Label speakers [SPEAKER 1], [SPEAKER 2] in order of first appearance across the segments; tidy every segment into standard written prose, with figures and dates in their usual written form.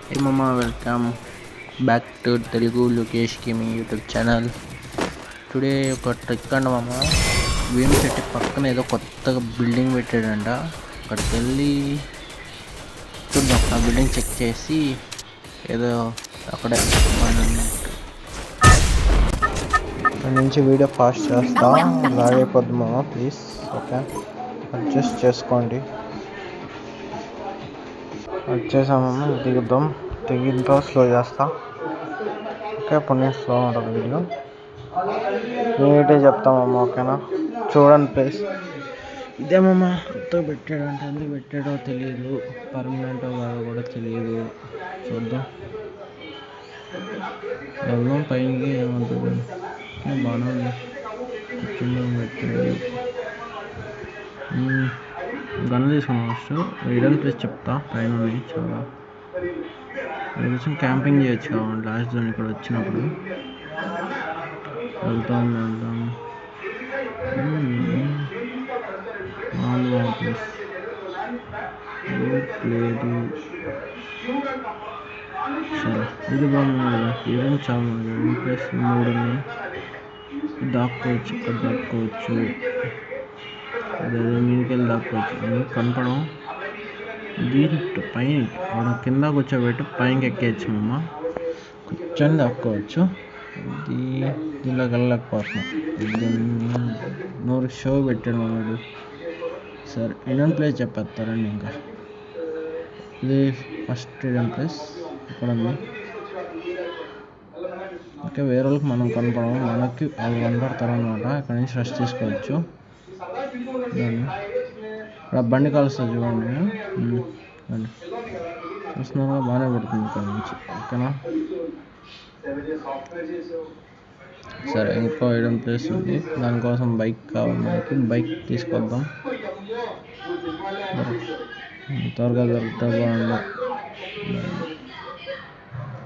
[SPEAKER 1] Hey Mama, welcome back to Telugu Lokesh Gaming YouTube channel. Today ఒక trick అండి మామ. భీమశెట్టి పక్కన ఏదో కొత్తగా బిల్డింగ్ పెట్టాడంట. అక్కడికి వెళ్ళి చూద్దాం, ఆ బిల్డింగ్ చెక్ చేసి ఏదో అక్కడే
[SPEAKER 2] అక్కడి నుంచి వీడియో ఫాస్ట్ చేస్తా, లాగ్ అయిపోద్ది మామ, ప్లీజ్. ఓకే, అడ్జస్ట్ చేసుకోండి. వచ్చేసామమ్మ, దిగుద్దాం. దిగిన తర్వాత స్లో చేస్తా. ఓకే, అప్పుడు నేను స్లో ఉంటుంది వీడియో, నీటే చెప్తామమ్మ. ఓకేనా, చూడండి ప్లీజ్.
[SPEAKER 1] ఇదేమమ్మ కొత్తగా పెట్టాడంట. ఎందుకు పెట్టాడో తెలియదు, పర్మనెంట్ కాదో కూడా తెలియదు. చూద్దాం, వెళ్దాం పైకి. ఏమంటుంది, బాగానే ఉంది. కూర్చుందాం, పెట్టాడు. గన్ తీసుకున్నాం. ఫస్ట్ రీడన్ ప్లేస్ చెప్తా. పైన ఉన్నాయి చాలా. కొంచెం క్యాంపింగ్ చేయొచ్చు కావాలి లాస్ట్ జోన్ ఇక్కడ వచ్చినప్పుడు. వెళ్తాం లేదు. సరే, ఇది బాగుంది కదా. రీడన్ చాలా బాగుంది. ప్లేస్ 3 ఉన్నాయి. దాక్కోవచ్చు, ఇక్కడ దాక్కోవచ్చు, అదేదో మీదికెళ్ళి దాక్కోవచ్చు. కనపడం దీని పైన మనం కింద కూర్చోబెట్టి పైనకి ఎక్కేయచ్చు అమ్మ. కూర్చొని దాక్కోవచ్చు. దీనిలోకి వెళ్ళలేకపోతున్నాం. 100 షో పెట్టాడు మనడు. సరే, రిడన్ ప్లేస్ చెప్పేస్తారండి. ఇంకా ఇది ఫస్ట్ రిడన్ ప్లేస్ ఇక్కడ ఉంది. ఓకే, వేరే వాళ్ళకి మనం కనపడము, మనకి వాళ్ళు కనపడతారు అనమాట. ఇక్కడ నుంచి రెస్ట్ తీసుకోవచ్చు. ఇక్కడ బండి కలుస్తుంది చూడండి. బండి చూస్తున్నారుగా, బాగానే పడుతుంది ఇక్కడ నుంచి. ఓకేనా, సరే. ఇంకో ఐడెన్ ప్లేస్ ఉంది, దానికోసం బైక్ కావాలి మనకి. బైక్ తీసుకొద్దాం. త్వరగా దొరికితే బాగుంది.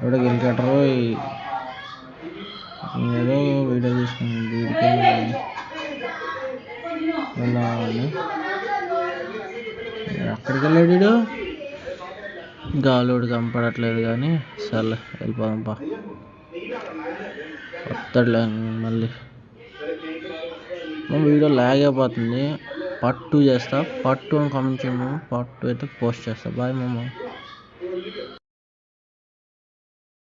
[SPEAKER 1] ఎవడో హెలికాప్టర్ ఏదో వీడియో తీసుకుని వెళ్ళాలి. అక్కడికి వెళ్ళాడు, గాలోడు కనపడట్లేదు. కానీ సర్లే, వెళ్ళిపోదాంపా. వస్తాడులే మళ్ళీ. వీడియో లాగ్ అయిపోతుంది. పార్ట్ 2 చేస్తా. పార్ట్ 2 అని కామెంట్ చేయము. పార్ట్ 2 అయితే పోస్ట్ చేస్తా. బాయ్ మామ.